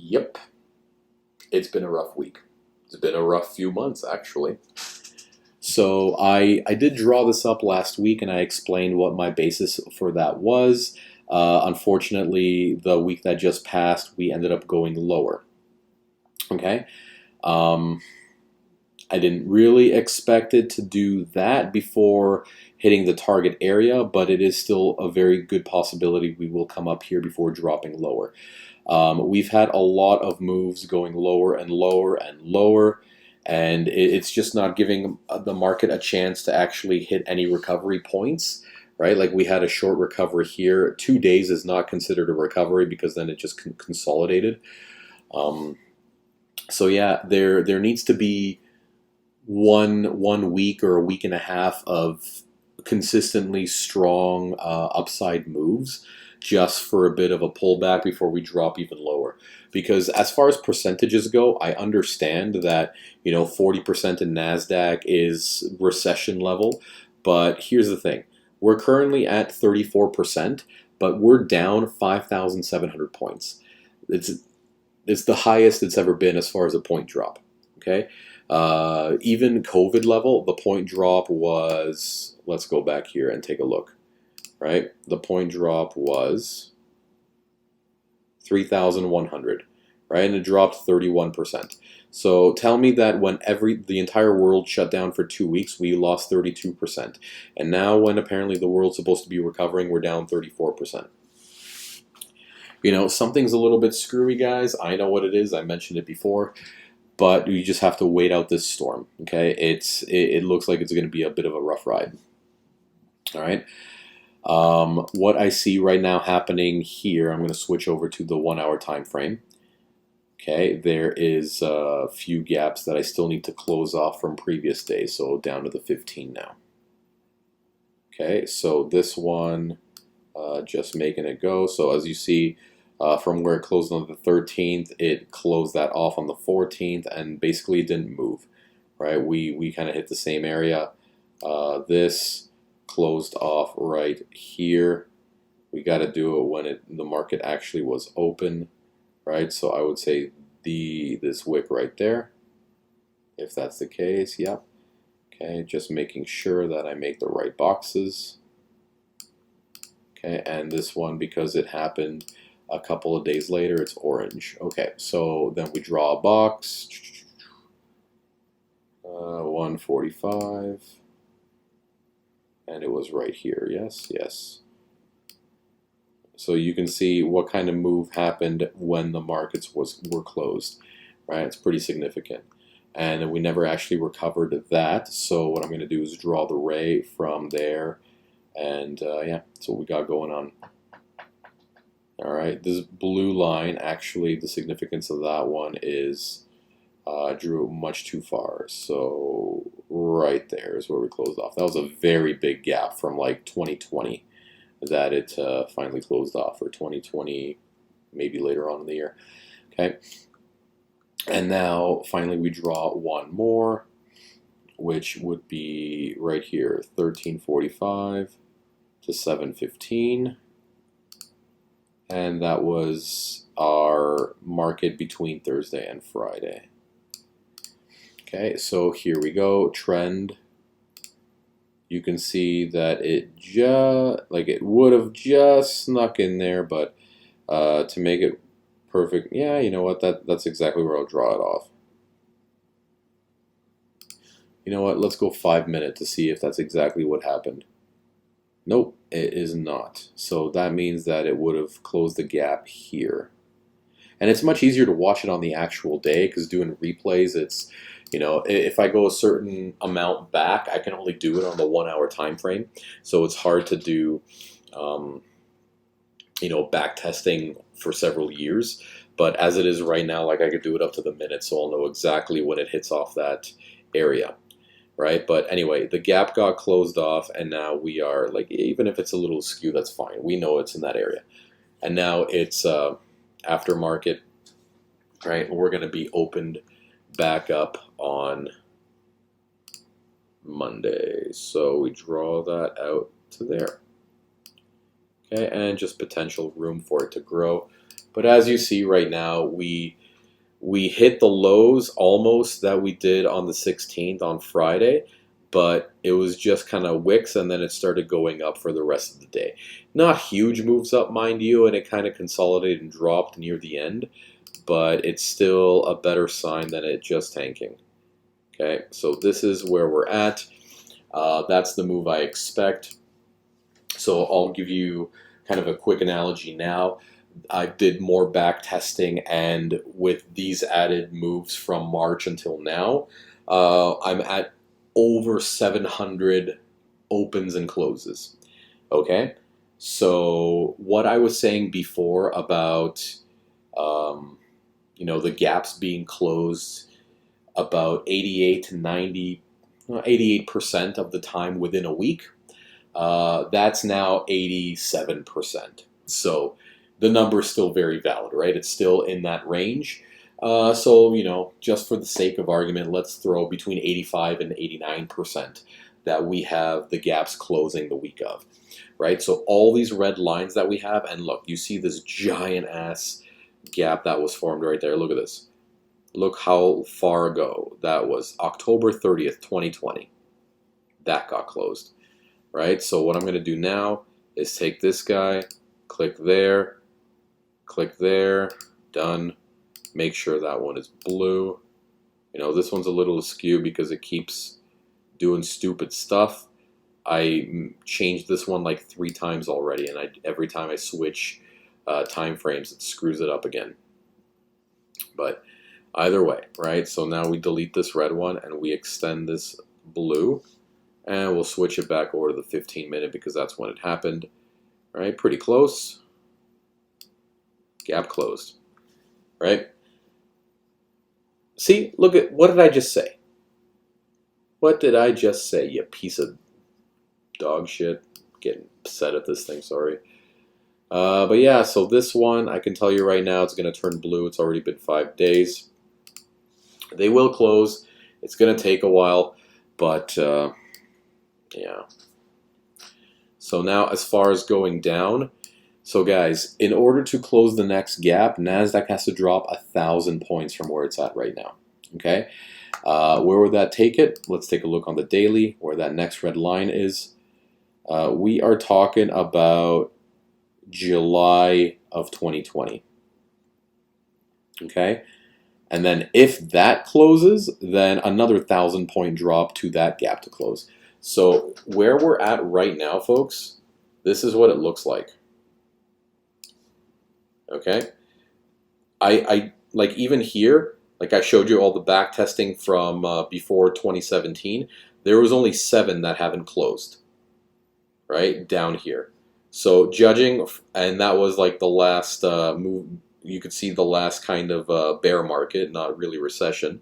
Yep, it's been a rough week. It's been a rough few months, actually. So I did draw this up last week, and I explained what my basis for that was. Unfortunately, the week that just passed, we ended up going lower. Okay. Um, I didn't really expect it to do that before hitting the target area, but it is still a very good possibility we will come up here before dropping lower. We've had a lot of moves going lower and lower and lower, and it's just not giving the market a chance to actually hit any recovery points, right? Like we had a short recovery here. 2 days is not considered a recovery because then it just consolidated. Um, so yeah, there needs to be one week or a week and a half of consistently strong upside moves just for a bit of a pullback before we drop even lower. Because as far as percentages go, I understand that 40% in Nasdaq is recession level, but here's the thing: we're currently at 34%, but we're down 5,700 points. It's it's the highest it's ever been as far as a point drop. Okay, even COVID level, the point drop was. Let's go back here and take a look. Right, the point drop was 3,100. Right, and it dropped 31%. So tell me that when the entire world shut down for 2 weeks, we lost 32%, and now when apparently the world's supposed to be recovering, we're down 34%. Something's a little bit screwy, guys. I know what it is. I mentioned it before, but you just have to wait out this storm. Okay, it looks like it's going to be a bit of a rough ride. All right. What I see right now happening here, I'm going to switch over to the 1 hour time frame. Okay, there is a few gaps that I still need to close off from previous days, so down to the 15 now. Okay, so this one, just making it go. So as you see, from where it closed on the 13th, it closed that off on the 14th, and basically it didn't move. Right, we kind of hit the same area. This closed off right here. We got to do it when the market actually was open, right? So I would say this wick right there, if that's the case. Yep. Okay, just making sure that I make the right boxes. Okay, and this one, because it happened a couple of days later, it's orange. Okay, so then we draw a box. 145. And it was right here. Yes, yes. So you can see what kind of move happened when the markets were closed, right? It's pretty significant. And we never actually recovered that. So what I'm going to do is draw the ray from there. And yeah, that's what we got going on. All right, this blue line, actually, the significance of that one is drew much too far. So right there is where we closed off. That was a very big gap from like 2020 that it finally closed off, or 2020, maybe later on in the year. Okay, and now finally we draw one more, which would be right here, 1345 to 715, and that was our market between Thursday and Friday. Okay, so here we go, trend. You can see that it would have just snuck in there, but to make it perfect, yeah, you know what, that's exactly where I'll draw it off. You know what, let's go 5 minutes to see if that's exactly what happened. Nope, it is not. So that means that it would have closed the gap here. And it's much easier to watch it on the actual day, because doing replays, it's, if I go a certain amount back, I can only do it on the 1 hour time frame. So it's hard to do, back testing for several years. But as it is right now, like, I could do it up to the minute, so I'll know exactly when it hits off that area, right? But anyway, the gap got closed off, and now we are, like, even if it's a little skew, that's fine. We know it's in that area. And now it's aftermarket, right? We're going to be opened back up on Monday. So we draw that out to there. Okay, and just potential room for it to grow. But as you see right now, we hit the lows almost that we did on the 16th on Friday, but it was just kind of wicks, and then it started going up for the rest of the day. Not huge moves up, mind you, and it kind of consolidated and dropped near the end, but it's still a better sign than it just tanking. Okay, so this is where we're at. That's the move I expect. So I'll give you kind of a quick analogy now. I did more back testing, and with these added moves from March until now, I'm at over 700 opens and closes. Okay, so what I was saying before about the gaps being closed about 88 to 90, 88% of the time within a week, that's now 87%. So the number is still very valid, right? It's still in that range. So, just for the sake of argument, let's throw between 85 and 89% that we have the gaps closing the week of, right? So all these red lines that we have, and look, you see this giant ass gap that was formed right there. Look at this. Look how far ago that was. October 30th, 2020. That got closed, right? So what I'm going to do now is take this guy, click there, done. Make sure that one is blue. This one's a little askew because it keeps doing stupid stuff. I changed this one like 3 times already, and every time I switch time frames, it screws it up again. But either way, right? So now we delete this red one and we extend this blue, and we'll switch it back over to the 15-minute because that's when it happened. All right, pretty close. Gap closed, right? See, look at, what did I just say? What did I just say, you piece of dog shit? Getting upset at this thing, sorry. But yeah, so this one, I can tell you right now, it's going to turn blue. It's already been 5 days. They will close. It's going to take a while, but yeah. So now as far as going down, so guys, in order to close the next gap, NASDAQ has to drop 1,000 points from where it's at right now. Okay, where would that take it? Let's take a look on the daily, where that next red line is. We are talking about July of 2020. Okay, and then if that closes, then another 1,000 point drop to that gap to close. So where we're at right now, folks, this is what it looks like. Okay, I like, even here, like I showed you all the back testing from before 2017, there was only 7 that haven't closed, right down here. So judging, and that was like the last move, you could see the last kind of bear market, not really recession,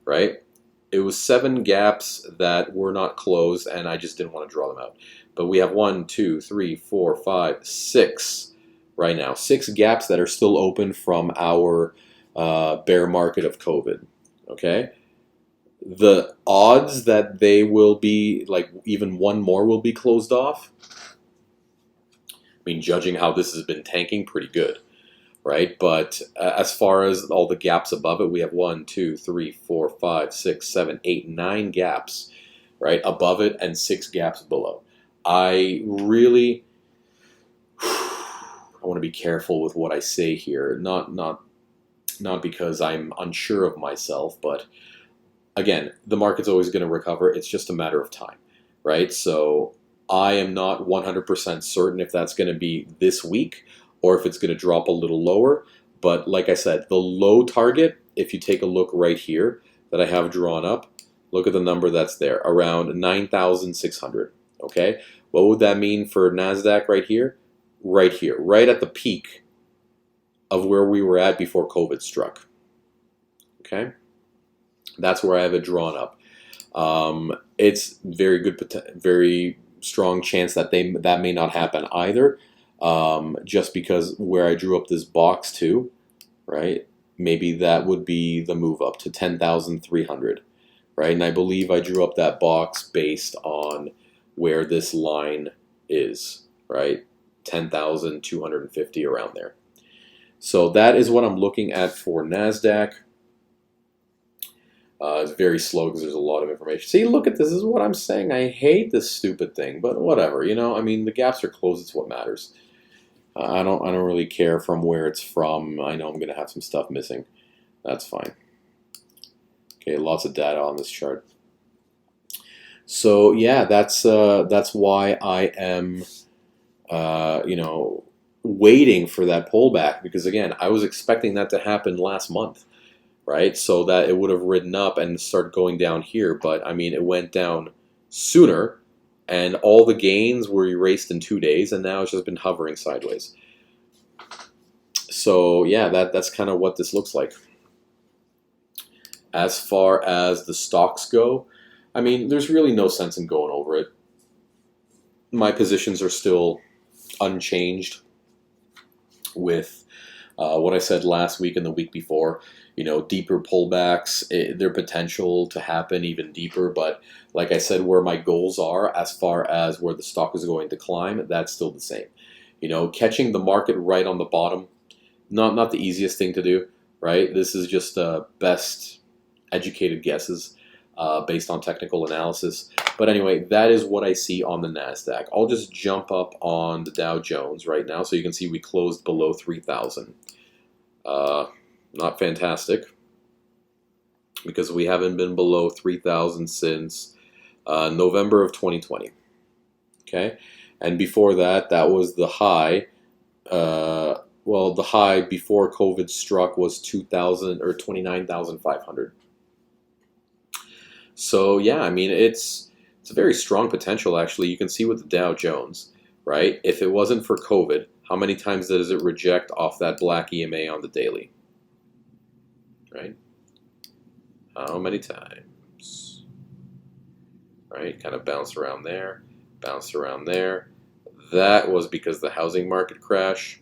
right? It was 7 gaps that were not closed, and I just didn't want to draw them out. But we have 1, 2, 3, 4, 5, 6 right now. 6 gaps that are still open from our bear market of COVID. Okay, the odds that they will be, like, even one more will be closed off, I mean, judging how this has been tanking, pretty good, right? But as far as all the gaps above it, we have 1, 2, 3, 4, 5, 6, 7, 8, 9 gaps, right, above it, and 6 gaps below. I really, I want to be careful with what I say here, not because I'm unsure of myself, but again, the market's always going to recover. It's just a matter of time, right? So I am not 100% certain if that's going to be this week or if it's going to drop a little lower. But like I said, the low target, if you take a look right here that I have drawn up, look at the number that's there, around 9,600. Okay, what would that mean for NASDAQ right here? Right here, right at the peak of where we were at before COVID struck. Okay, that's where I have it drawn up. It's very good, very strong chance that that may not happen either, just because where I drew up this box to, right? Maybe that would be the move up to 10,300, right? And I believe I drew up that box based on where this line is, right? 10,250, around there. So that is what I'm looking at for NASDAQ. It's very slow because there's a lot of information. See, look at this. This is what I'm saying. I hate this stupid thing, but whatever. I mean, the gaps are closed. It's what matters. I don't really care from where it's from. I know I'm going to have some stuff missing. That's fine. Okay, lots of data on this chart. So yeah, that's why I am, waiting for that pullback, because again, I was expecting that to happen last month, right? So that it would have ridden up and started going down here, but I mean, it went down sooner, and all the gains were erased in 2 days, and now it's just been hovering sideways. So yeah, that's kind of what this looks like. As far as the stocks go, I mean, there's really no sense in going over it. My positions are still unchanged with what I said last week and the week before. Deeper pullbacks, their potential to happen even deeper. But like I said, where my goals are as far as where the stock is going to climb, that's still the same. Catching the market right on the bottom, not the easiest thing to do, right? This is just best educated guesses based on technical analysis. But anyway, that is what I see on the NASDAQ. I'll just jump up on the Dow Jones right now so you can see we closed below 3,000. Not fantastic, because we haven't been below 3,000 since November of 2020. Okay, and before that was the high. Well, the high before COVID struck was 2,000 or 29,500. So yeah, I mean, it's a very strong potential, actually. You can see with the Dow Jones, right? If it wasn't for COVID, how many times does it reject off that black EMA on the daily? Right? How many times? Right? Kind of bounced around there, bounced around there. That was because the housing market crash,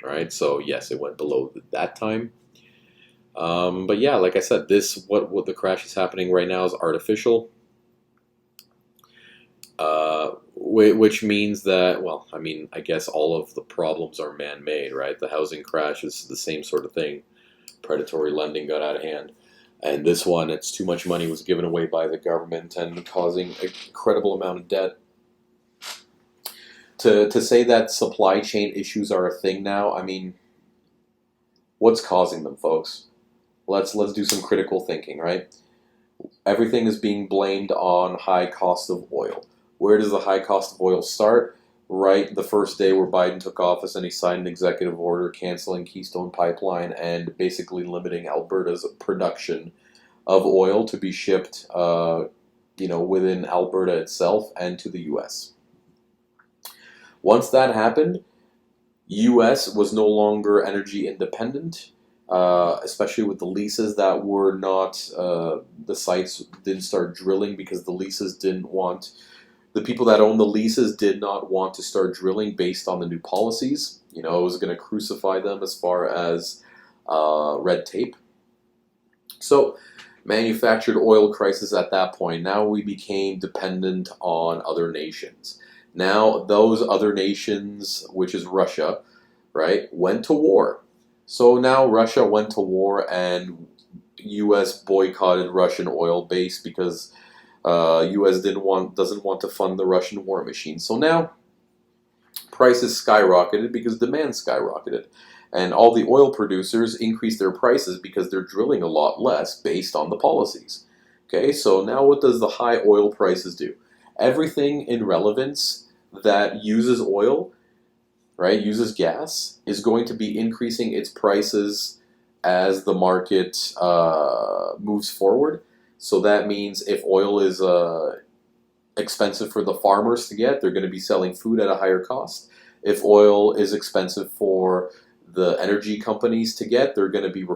right? So yes, it went below that time. But yeah, like I said, what the crash is happening right now is artificial, which means that, well, I mean, I guess all of the problems are man-made, right? The housing crash is the same sort of thing. Predatory lending got out of hand. And this one, it's too much money was given away by the government and causing an incredible amount of debt. To say that supply chain issues are a thing now, I mean, what's causing them, folks? Let's do some critical thinking, right? Everything is being blamed on high cost of oil. Where does the high cost of oil start? Right the first day where Biden took office and he signed an executive order canceling Keystone Pipeline and basically limiting Alberta's production of oil to be shipped, within Alberta itself and to the U.S. Once that happened, U.S. was no longer energy independent, especially with the leases that were not, the sites didn't start drilling because the leases didn't want, the people that own the leases did not want to start drilling based on the new policies. It was going to crucify them as far as red tape. So manufactured oil crisis at that point. Now we became dependent on other nations. Now those other nations, which is Russia, right, went to war. So now Russia went to war and U.S. boycotted Russian oil base because U.S. doesn't want to fund the Russian war machine. So now prices skyrocketed because demand skyrocketed. And all the oil producers increased their prices because they're drilling a lot less based on the policies. Okay, so now what does the high oil prices do? Everything in relevance that uses oil, right, uses gas, is going to be increasing its prices as the market moves forward. So that means if oil is expensive for the farmers to get, they're going to be selling food at a higher cost. If oil is expensive for the energy companies to get, they're going to be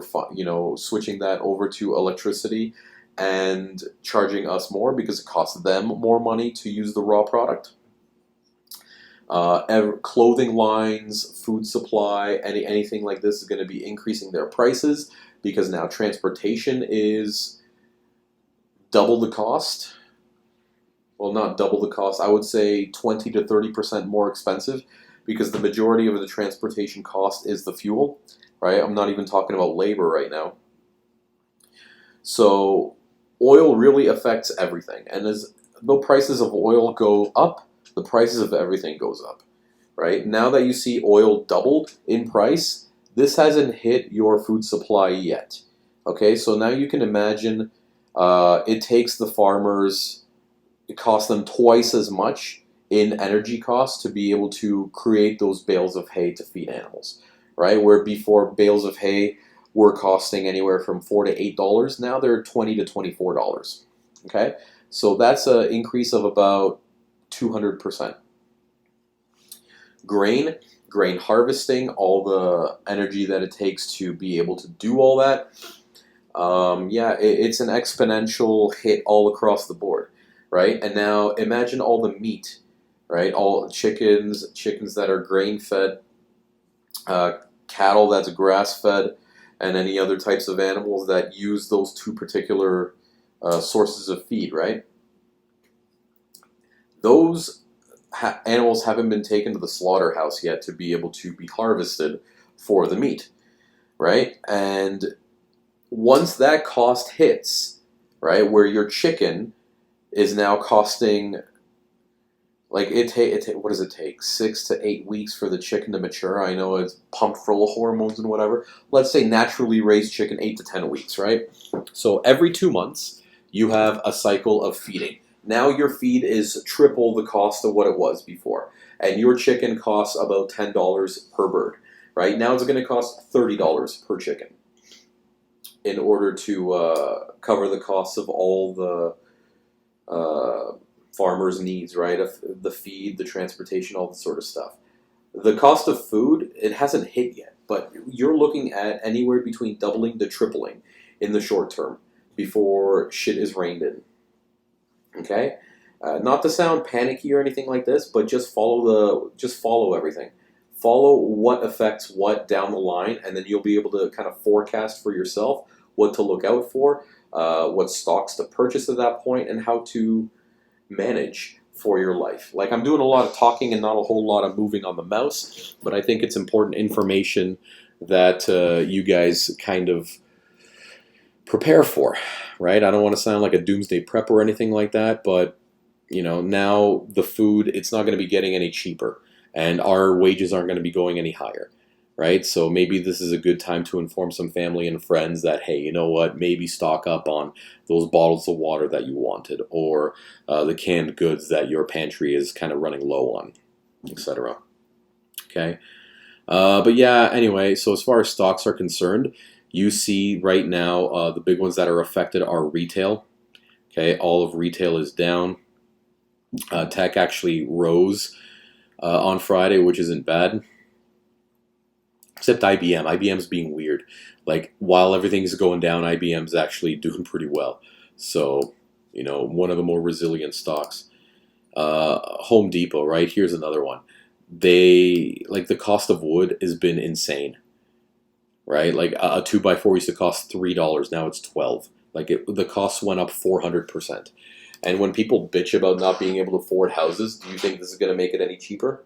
switching that over to electricity and charging us more because it costs them more money to use the raw product. Clothing lines, food supply, anything like this is going to be increasing their prices because now transportation is double the cost. Well, not double the cost. I would say 20 to 30% more expensive because the majority of the transportation cost is the fuel, right? I'm not even talking about labor right now. So oil really affects everything, and as the prices of oil go up, the prices of everything goes up, right? Now that you see oil doubled in price, this hasn't hit your food supply yet. Okay, so now you can imagine it takes the farmers, it costs them twice as much in energy costs to be able to create those bales of hay to feed animals, right? Where before bales of hay were costing anywhere from $4 to $8, now they're $20 to $24. Okay, so that's an increase of about 200%. Grain harvesting, all the energy that it takes to be able to do all that. Yeah, it's an exponential hit all across the board, right? And now imagine all the meat, right? All chickens that are grain fed, cattle that's grass fed, and any other types of animals that use those two particular sources of feed, right? Those animals haven't been taken to the slaughterhouse yet to be able to be harvested for the meat, right? And once that cost hits, right, where your chicken is now costing, like what does it take? 6 to 8 weeks for the chicken to mature. I know it's pumped full of hormones and whatever. Let's say naturally raised chicken, 8 to 10 weeks, right? So every 2 months, you have a cycle of feeding. Now your feed is triple the cost of what it was before. And your chicken costs about $10 per bird, right? Now it's going to cost $30 per chicken in order to cover the costs of all the farmers' needs, right? Of the feed, the transportation, all that sort of stuff. The cost of food, it hasn't hit yet, but you're looking at anywhere between doubling to tripling in the short term before shit is reined in. Okay? Not to sound panicky or anything like this, but just follow everything. Follow what affects what down the line, and then you'll be able to kind of forecast for yourself what to look out for, what stocks to purchase at that point, and how to manage for your life. Like, I'm doing a lot of talking and not a whole lot of moving on the mouse, but I think it's important information that you guys kind of prepare for, right? I don't want to sound like a doomsday prep or anything like that, but now the food, it's not going to be getting any cheaper, and our wages aren't going to be going any higher, right? So maybe this is a good time to inform some family and friends that, hey, you know what, maybe stock up on those bottles of water that you wanted, or the canned goods that your pantry is kind of running low on, etc. Okay, but yeah, anyway, so as far as stocks are concerned, you see right now the big ones that are affected are retail. Okay, all of retail is down. Tech actually rose on Friday, which isn't bad. Except IBM. IBM's being weird. Like, while everything's going down, IBM's actually doing pretty well. So, one of the more resilient stocks. Home Depot, right? Here's another one. The cost of wood has been insane, right? Like a 2x4 used to cost $3, now it's $12. The costs went up 400%. And when people bitch about not being able to afford houses, do you think this is going to make it any cheaper?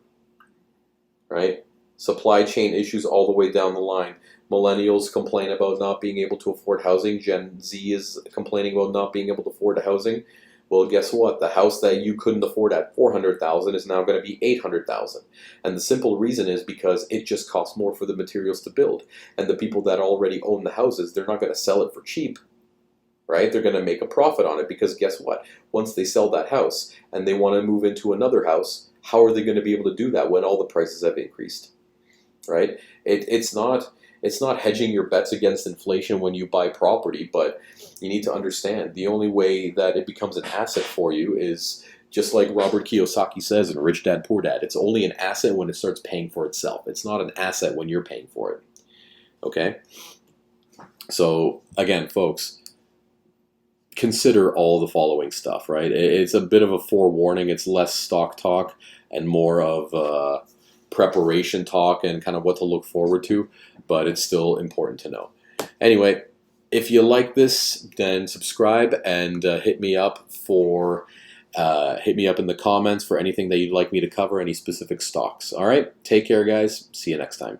Right? Supply chain issues all the way down the line. Millennials complain about not being able to afford housing. Gen Z is complaining about not being able to afford housing. Well, guess what? The house that you couldn't afford at $400,000 is now going to be $800,000. And the simple reason is because it just costs more for the materials to build. And the people that already own the houses, they're not going to sell it for cheap. Right? They're going to make a profit on it, because guess what? Once they sell that house and they want to move into another house, how are they going to be able to do that when all the prices have increased? Right? It's not hedging your bets against inflation when you buy property, but you need to understand the only way that it becomes an asset for you is just like Robert Kiyosaki says in Rich Dad Poor Dad. It's only an asset when it starts paying for itself. It's not an asset when you're paying for it. Okay? So again, folks, consider all the following stuff, right? It's a bit of a forewarning. It's less stock talk and more of preparation talk and kind of what to look forward to, but it's still important to know. Anyway, if you like this, then subscribe and hit me up for Hit me up in the comments for anything that you'd like me to cover, any specific stocks. All right, take care, guys. See you next time.